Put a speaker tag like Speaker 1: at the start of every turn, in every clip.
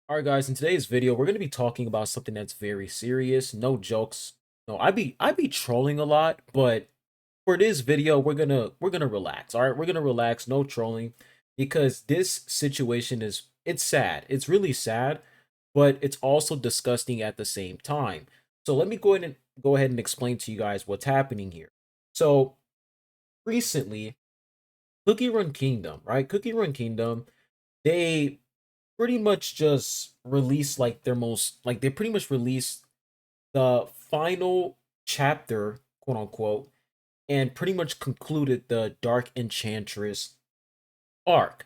Speaker 1: All right, guys. In today's video, we're gonna be talking about something that's very serious. No jokes. No, I be trolling a lot, but for this video, we're gonna relax. All right, we're gonna relax. No trolling, because this situation it's sad. It's really sad, but it's also disgusting at the same time. So let me go ahead and explain to you guys what's happening here. So recently, Cookie Run Kingdom, right? Cookie Run Kingdom, they pretty much just released like their most like they pretty much released the final chapter, quote unquote, and pretty much concluded the Dark Enchantress arc.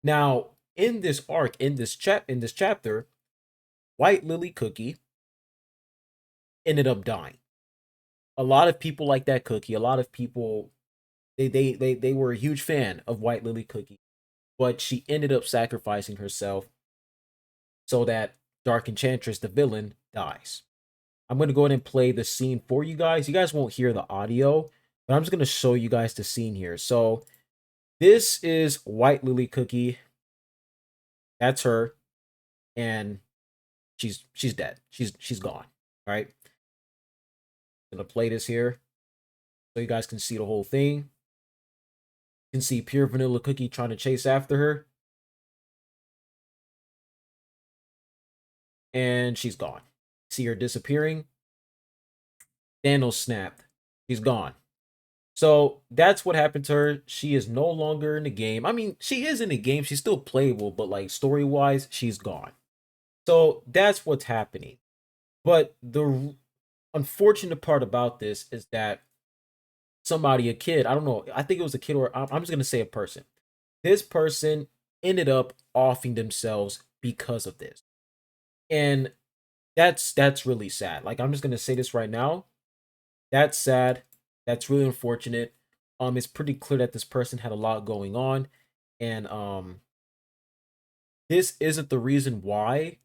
Speaker 1: Now, in this arc, in this chapter, White Lily Cookie ended up dying. A lot of people like that cookie. A lot of people they were a huge fan of White Lily Cookie, but she ended up sacrificing herself so that Dark Enchantress, the villain, dies. I'm going to go ahead and play the scene for you guys. You guys won't hear the audio, but I'm just going to show you guys the scene here. So this is White Lily Cookie. That's her, and she's dead. She's gone. All right. I'm going to play this here so you guys can see the whole thing. You can see Pure Vanilla Cookie trying to chase after her, and she's gone. See her disappearing. Thanos snapped. She's gone. So that's what happened to her. She is no longer in the game. I mean, she is in the game. She's still playable, but like story wise, she's gone. So that's what's happening. But the unfortunate part about this is that somebody, a kid, I don't know, I think it was a kid, or I'm just going to say a person. This person ended up offing themselves because of this. And that's really sad. Like, I'm just going to say this right now. That's sad. That's really unfortunate. It's pretty clear that this person had a lot going on, and this isn't the reason why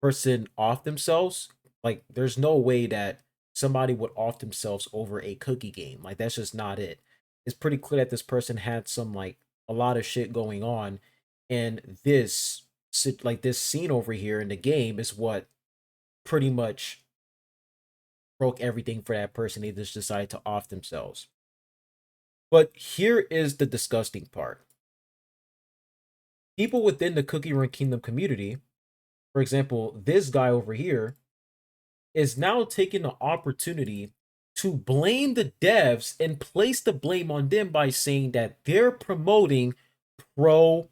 Speaker 1: person off themselves. Like, there's no way that somebody would off themselves over a cookie game. Like, that's just not it. It's pretty clear that this person had some like a lot of shit going on, and this scene over here in the game is what pretty much broke everything for that person. They just decided to off themselves. But here is the disgusting part. People within the Cookie Run Kingdom community, for example, this guy over here, is now taking the opportunity to blame the devs and place the blame on them by saying that they're promoting pro.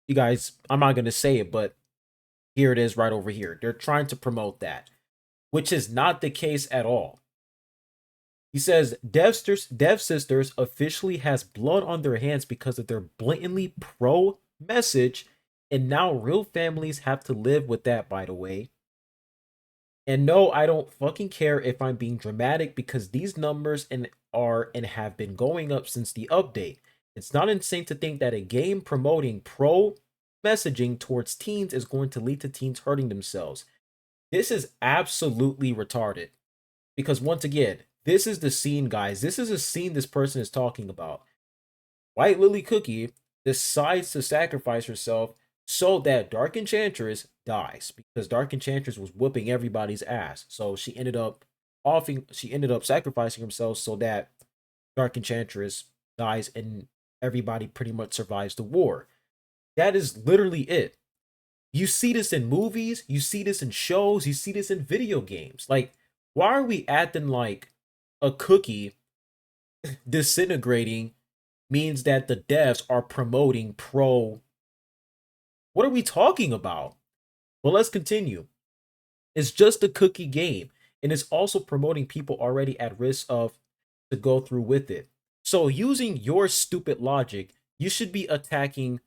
Speaker 1: You guys, I'm not going to say it, but here it is right over here. They're trying to promote that, which is not the case at all. He says Dev Sisters officially has blood on their hands because of their blatantly pro message, and now real families have to live with that, by the way. And no, I don't fucking care if I'm being dramatic, because these numbers and have been going up since the update. It's not insane to think that a game promoting pro messaging towards teens is going to lead to teens hurting themselves. This is absolutely retarded. Because once again, this is the scene, guys. This is a scene this person is talking about. White Lily Cookie decides to sacrifice herself so that Dark Enchantress dies, because Dark Enchantress was whooping everybody's ass. So she ended up sacrificing herself so that Dark Enchantress dies and everybody pretty much survives the war. That is literally it. You see this in movies, you see this in shows, you see this in video games. Like, why are we acting like a cookie disintegrating means that the devs are promoting pro? What are we talking about? Well, let's continue. It's just a cookie game, and it's also promoting people already at risk of to go through with it. So, using your stupid logic, you should be attacking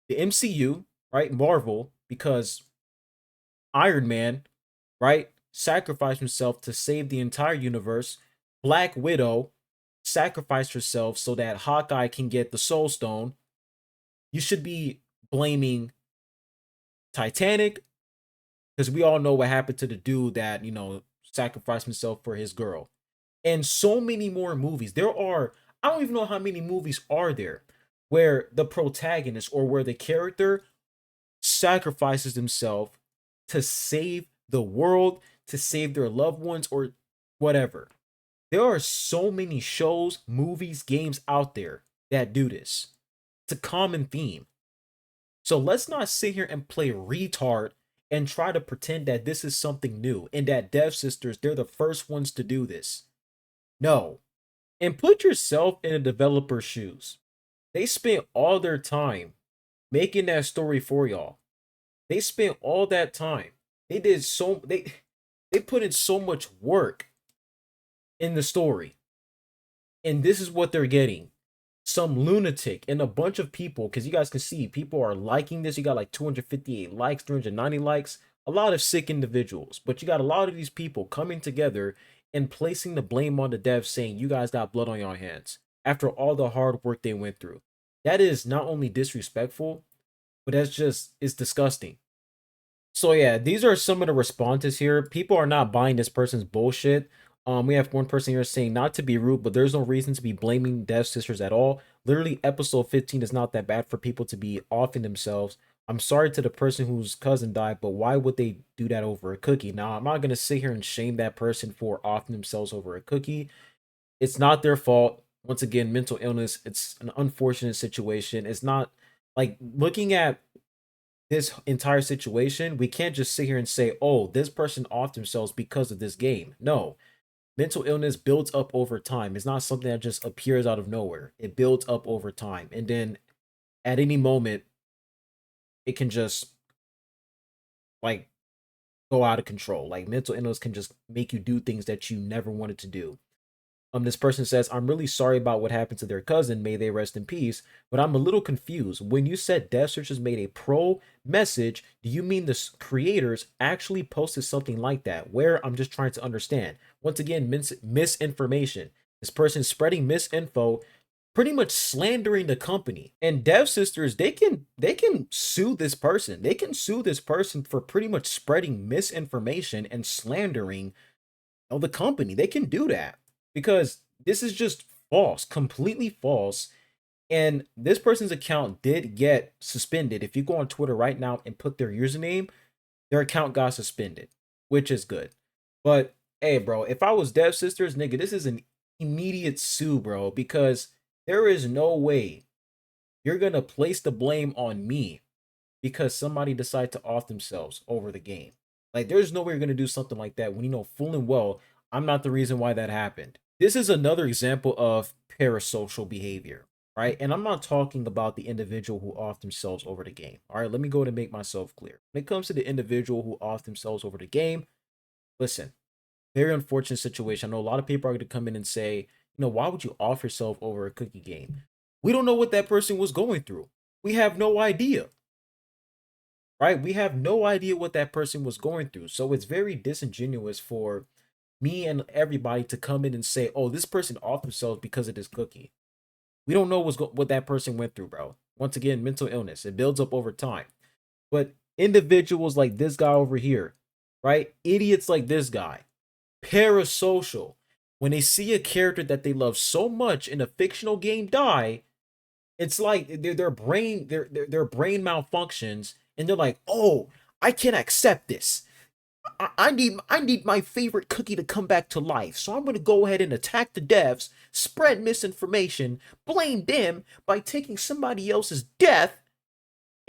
Speaker 1: the MCU, right? Marvel, because Iron Man, right, sacrificed himself to save the entire universe. Black Widow sacrificed herself so that Hawkeye can get the Soul Stone. You should be blaming Titanic, because we all know what happened to the dude that, sacrificed himself for his girl. And so many more movies. I don't even know how many movies are there where the protagonist or where the character sacrifices himself to save the world, to save their loved ones, or whatever. There are so many shows, movies, games out there that do this. It's a common theme. So let's not sit here and play retard and try to pretend that this is something new and that Dev Sisters, they're the first ones to do this. No. And put yourself in a developer's shoes. They spent all their time making that story for y'all. They spent all that time. They put in so much work in the story. And this is what they're getting. Some lunatic and a bunch of people, because you guys can see people are liking this. You got like 258 likes, 390 likes, a lot of sick individuals. But you got a lot of these people coming together and placing the blame on the devs, saying you guys got blood on your hands after all the hard work they went through. That is not only disrespectful, but it's disgusting. So yeah, these are some of the responses here. People are not buying this person's bullshit. We have one person here saying, not to be rude, but there's no reason to be blaming Dev Sisters at all. Literally, episode 15 is not that bad for people to be offing themselves. I'm sorry to the person whose cousin died, but why would they do that over a cookie? Now, I'm not going to sit here and shame that person for offing themselves over a cookie. It's not their fault. Once again, mental illness, it's an unfortunate situation. It's not like looking at this entire situation, we can't just sit here and say, oh, this person offed themselves because of this game. No, mental illness builds up over time. It's not something that just appears out of nowhere. It builds up over time. And then at any moment, it can just like go out of control. Like mental illness can just make you do things that you never wanted to do. This person says, I'm really sorry about what happened to their cousin. May they rest in peace. But I'm a little confused. When you said Dev Searchers made a pro message, do you mean the creators actually posted something like that? Where? I'm just trying to understand. Once again, misinformation. This person spreading misinfo, pretty much slandering the company. And Dev Sisters, they can sue this person. They can sue this person for pretty much spreading misinformation and slandering the company. They can do that, because this is just false, completely false. And this person's account did get suspended. If you go on Twitter right now and put their username, their account got suspended, which is good. But hey, bro, if I was Dev Sisters, nigga, this is an immediate sue, bro, because there is no way you're gonna place the blame on me because somebody decided to off themselves over the game. Like, there's no way you're gonna do something like that when you know full and well I'm not the reason why that happened. This is another example of parasocial behavior, right? And I'm not talking about the individual who off themselves over the game. All right, let me go to make myself clear. When it comes to the individual who off themselves over the game, listen, very unfortunate situation. I know a lot of people are going to come in and say, why would you off yourself over a cookie game? We don't know what that person was going through. We have no idea, right? We have no idea what that person was going through. So it's very disingenuous for me and everybody to come in and say, oh, this person off themselves because of this cookie. We don't know what that person went through, bro. Once again, mental illness, it builds up over time. But individuals like this guy over here, right? Idiots like this guy, parasocial, when they see a character that they love so much in a fictional game die, it's like their brain malfunctions, and they're like, oh, I can't accept this. I need my favorite cookie to come back to life. So I'm going to go ahead and attack the devs, spread misinformation, blame them by taking somebody else's death,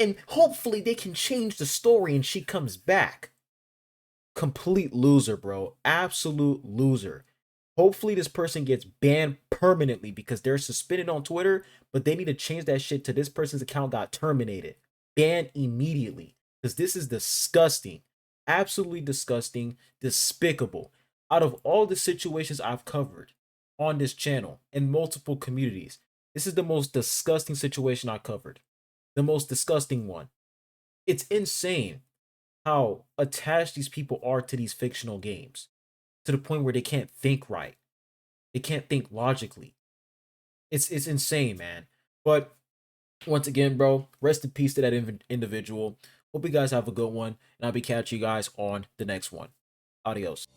Speaker 1: and hopefully they can change the story and she comes back. Complete loser, bro. Absolute loser. Hopefully this person gets banned permanently because they're suspended on Twitter, but they need to change that shit to this person's account got terminated. Banned immediately, because this is disgusting. Absolutely disgusting, despicable. Out of all the situations I've covered on this channel in multiple communities, this is the most disgusting situation I covered. The most disgusting one. It's insane how attached these people are to these fictional games, to the point where they can't think right. They can't think logically. It's insane, man. But once again, bro, rest in peace to that individual. Hope you guys have a good one, and I'll be catching you guys on the next one. Adios.